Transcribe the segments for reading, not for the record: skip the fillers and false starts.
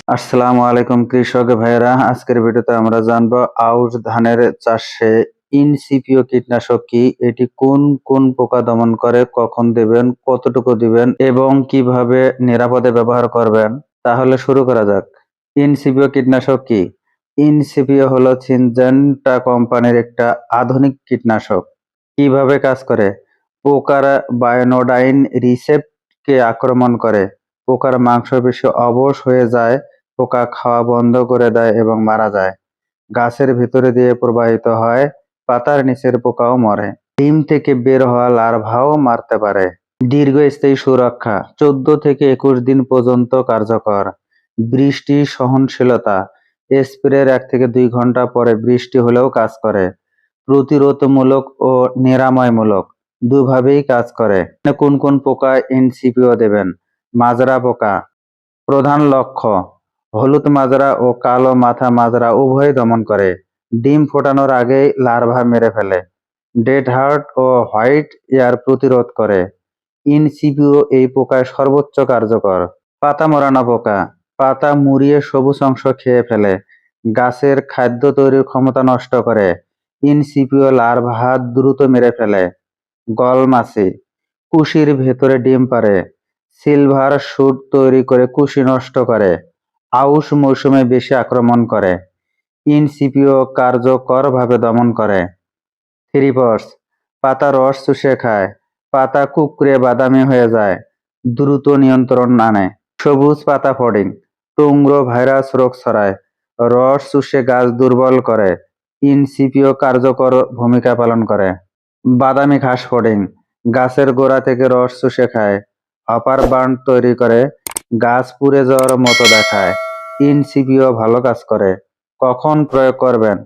আসসালামু আলাইকুম কৃষক ভাইয়েরা, আজকের ভিডিওতে আমরা জানবো আউশ ধানের চাষে ইনসিপিও কীটনাশক কি, এটি কোন কোন পোকা দমন করে, কখন দিবেন, কতটুকু দিবেন এবং কিভাবে নিরাপদে ব্যবহার করবেন। তাহলে শুরু করা যাক। ইনসিপিও কীটনাশক কি? ইনসিপিও হলো সিনজেন্টা কোম্পানির একটা আধুনিক কীটনাশক। কিভাবে কাজ করে? পোকার বায়োনোডাইন রিসেপ্টরকে আক্রমণ করে, পোকার মাংসপেশি অবশ হয়ে যায়, পোকা খাওয়া বন্ধ করে দেয় এবং মারা যায়। গাছের ভিতরে দিয়ে প্রবাহিত হয়, পাতার নিচের পোকাও মরে। ডিম থেকে বের হওয়া লার্ভাও মারতে পারে। দীর্ঘস্থায়ী সুরক্ষা 14 থেকে 21 দিন পর্যন্ত কার্যকর। বৃষ্টি সহনশীলতা স্প্রের 1 থেকে 2 ঘন্টা পরে বৃষ্টি হলেও কাজ করে। প্রতিরোধমূলক ও নিরাময়মূলক দুভাবেই কাজ করে। কোন কোন পোকা এনসিপিও দেবেন? মাজরা পোকা প্রধান লক্ষ্য: হলুদ মাজরা ও কালো মাথা মাজরা উভয় দমন করে। ডিম ফোটানোর আগেই লার্ভা মেরে ফেলে। ডেড হার্ট ও হোয়াইট এয়ার প্রতিরোধ করে। ইনসিপিও এই পোকায় সর্বোচ্চ কার্যকর। পাতা মরানো পোকা পাতা মুড়িয়ে সবুজ অংশ খেয়ে ফেলে, গাছের খাদ্য তৈরির ক্ষমতা নষ্ট করে। ইনসিপিও লার্ভা দ্রুত মেরে ফেলে। গলমাছি কুশির ভেতরে ডিম পাড়ে, সিলভার শুট তৈরি করে কুশি নষ্ট করে। আউশ মৌসুমে বেশি আক্রমণ করে। ইনসিপিও কার্যকরভাবে দমন করে। থ্রিপস পাতা রস চুষে খায়, পাতা কুঁকড়ে বাদামি হয়ে যায়, দ্রুত নিয়ন্ত্রণ আনে। সবুজ পাতা ফডিং টুংরো ভাইরাস রোগ ছড়ায়, রস চুষে গাছ দুর্বল করে। ইনসিপিও কার্যকর ভূমিকা পালন করে। বাদামি ঘাস ফডিং গাছের গোড়া থেকে রস চুষে খায়, হপার বার্ন তৈরি করে, গাছ পুড়ে যাওয়ার মতো দেখায়। ইনসিপিও ভালো কাজ করে। কখন প্রয়োগ করবেন?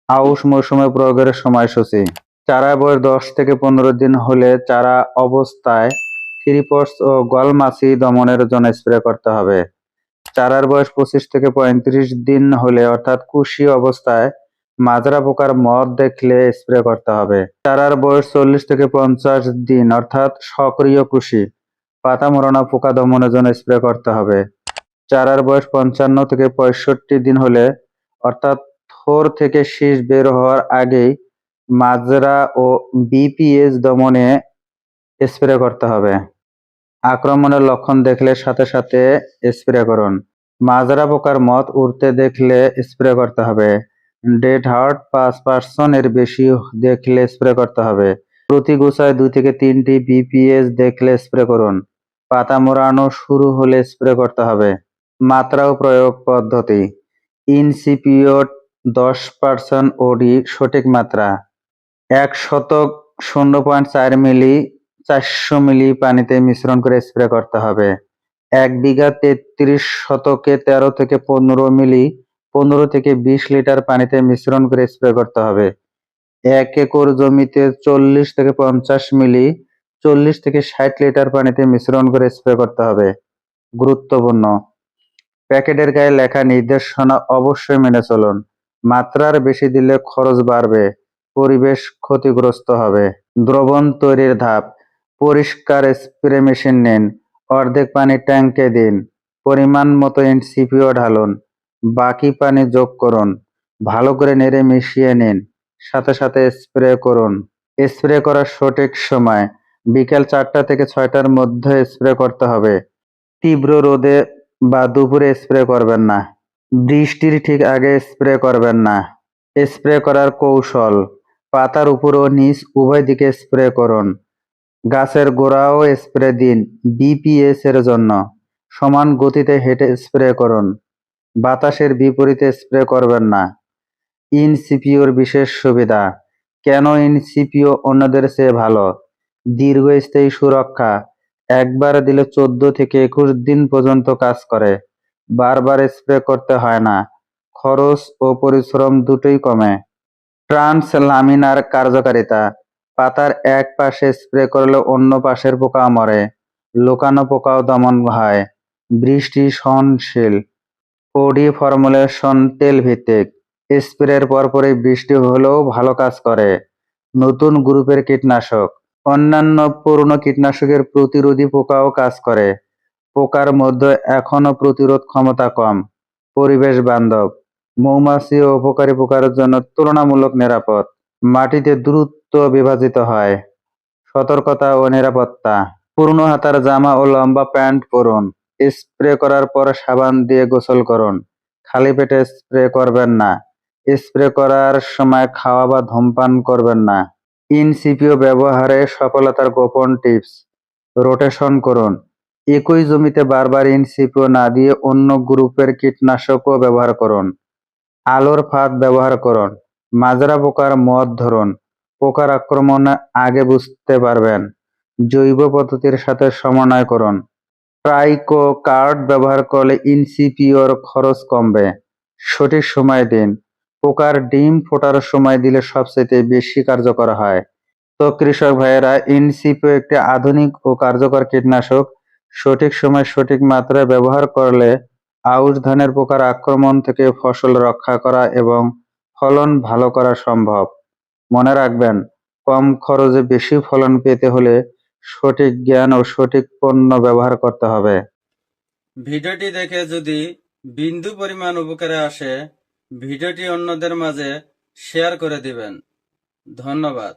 আউশ মৌসুমে প্রয়োগের সময়সূচি: চারা বয়স 10 থেকে 15 দিন হলে চারা অবস্থায় থ্রিপস ও গলমাছি দমনের জন্য স্প্রে করতে হবে। চারার বয়স 25 থেকে 35 দিন হলে অর্থাৎ কুশি অবস্থায় মাজরা পোকার মদ দেখলে স্প্রে করতে হবে। চারার বয়স 40 থেকে 50 দিন অর্থাৎ সক্রিয় কুশি, পাতা মরানো পোকা দমনের জন্য স্প্রে করতে হবে। চারার বয়স 55 থেকে 65 দিন হলে অর্থাৎ থোর থেকে শীষ বের হওয়ার আগেই মাজরা ও বিপিএস দমনে স্প্রে করতে হবে। আক্রমণের লক্ষণ দেখলে সাথে সাথে স্প্রে করুন। মাজরা পোকার মথ উড়তে দেখলে স্প্রে করতে হবে। ডেড হার্ট 5% এর বেশি দেখলে স্প্রে করতে হবে। প্রতি গোছায় 2 থেকে 3টি বিপিএস দেখলে স্প্রে করুন। পাতা মোড়ানো শুরু হলে স্প্রে করতে হবে। মাত্রা ও প্রয়োগ পদ্ধতি: ইনসিপিওট 10% ওডি সঠিক মাত্রা: 1 শতক 0.4 মিলি 400 মিলি পানিতে মিশ্রণ করে স্প্রে করতে হবে। 1 বিঘা 33 শতকে 13 থেকে 15 মিলি 15 থেকে 20 লিটার পানিতে মিশ্রণ করে স্প্রে করতে হবে। 1 একর জমিতে 40 থেকে 50 মিলি 40 থেকে 60 লিটার পানিতে মিশ্রণ করে স্প্রে করতে হবে। গুরুত্বপূর্ণ: প্যাকেটের গায়ে লেখা নির্দেশনা অবশ্যই মেনে চলুন। মাত্রার বেশি দিলে খরচ বাড়বে, পরিবেশ ক্ষতিগ্রস্ত হবে। দ্রবণ তৈরির ধাপ: পরিষ্কার স্প্রে মেশিন নিন, অর্ধেক পানি ট্যাঙ্কে দিন, পরিমাণ মতো এনসিপিও ঢালুন, বাকি পানি যোগ করুন, ভালো করে নেড়ে মিশিয়ে নিন, সাথে সাথে স্প্রে করুন। স্প্রে করার সঠিক সময়: বিকেল 4টা থেকে 6টার মধ্যে স্প্রে করতে হবে। তীব্র রোদে বা দুপুরে স্প্রে করবেন না। বৃষ্টির ঠিক আগে স্প্রে করবেন না। স্প্রে করার কৌশল: পাতার উপর ও নিচ উভয় দিকে স্প্রে করুন। গাছের গোড়াও স্প্রে দিন। বিপিএস এর জন্য সমান গতিতে হেঁটে স্প্রে করুন। বাতাসের বিপরীতে স্প্রে করবেন না। ইনসিপিওর বিশেষ সুবিধা: কেন ইনসিপিও অন্যদের চেয়ে ভালো? দীর্ঘস্থায়ী সুরক্ষা: একবার দিলে 14 থেকে 21 দিন পর্যন্ত কাজ করে। বারবার স্প্রে করতে হয় না। খরচ ও পরিশ্রম দুটোই কমে। ট্রান্সলামিনার কার্যকারিতা: পাতার এক পাশে স্প্রে করলে অন্য পাশের পোকা মরে, লুকানো পোকাও দমন হয়। বৃষ্টি সহনশীল। ওডি ফর্মুলেশন তেল ভিত্তিক, স্প্রের পরপরই বৃষ্টি হলেও ভালো কাজ করে। নতুন গ্রুপের কীটনাশক: অন্যান্য পুরনো কীটনাশকের প্রতিরোধী পোকাও কাজ করে, পোকার মধ্যে এখনো প্রতিরোধ ক্ষমতা কম। পরিবেশ বান্ধব, মৌমাছি ও উপকারী পোকার জন্য তুলনামূলক নিরাপদ, মাটিতে দ্রুত বিভাজিত হয়। সতর্কতা ও নিরাপত্তা, পুরনো হাতার জামা ও লম্বা প্যান্ট পরুন। স্প্রে করার পর সাবান দিয়ে গোসল করুন। খালি পেটে স্প্রে করবেন না। স্প্রে করার সময় খাওয়া বা ধূমপান করবেন না। ইনসিপিও ব্যবহারে সফলতার গোপন টিপস: রোটেশন করুন। একই জমিতে বারবার ইনসিপিও না দিয়ে অন্য গ্রুপের কীটনাশকও ব্যবহার করুন। আলোর ফাঁদ ব্যবহার করুন। মাজরা পোকার মদ ধরুন। পোকার আক্রমণ আগে বুঝতে পারবেন। জৈব পদ্ধতির সাথে সমন্বয় করুন। ট্রাইকো কার্ড ব্যবহার করলে ইনসিপিওর খরচ কমবে। সঠিক সময় দিন। পোকার ডিম ফোটার সময় দিলে সবচেয়ে বেশি কার্যকর হয়। তো কৃষক ভাইয়েরা, ইনসিপিও একটি আধুনিক ও কার্যকর কীটনাশক। সঠিক সময় সঠিক মাত্রায় ব্যবহার করলে আউশ ধানের পোকার আক্রমণ থেকে ফসল রক্ষা করা এবং ফলন ভালো করা সম্ভব। মনে রাখবেন, কম খরচে বেশি ফলন পেতে হলে সঠিক জ্ঞান ও সঠিক পণ্য ব্যবহার করতে হবে। ভিডিওটি দেখে যদি বিন্দু পরিমাণ উপকারে আসে, ভিডিওটি অন্যদের মাঝে শেয়ার করে দিবেন। ধন্যবাদ।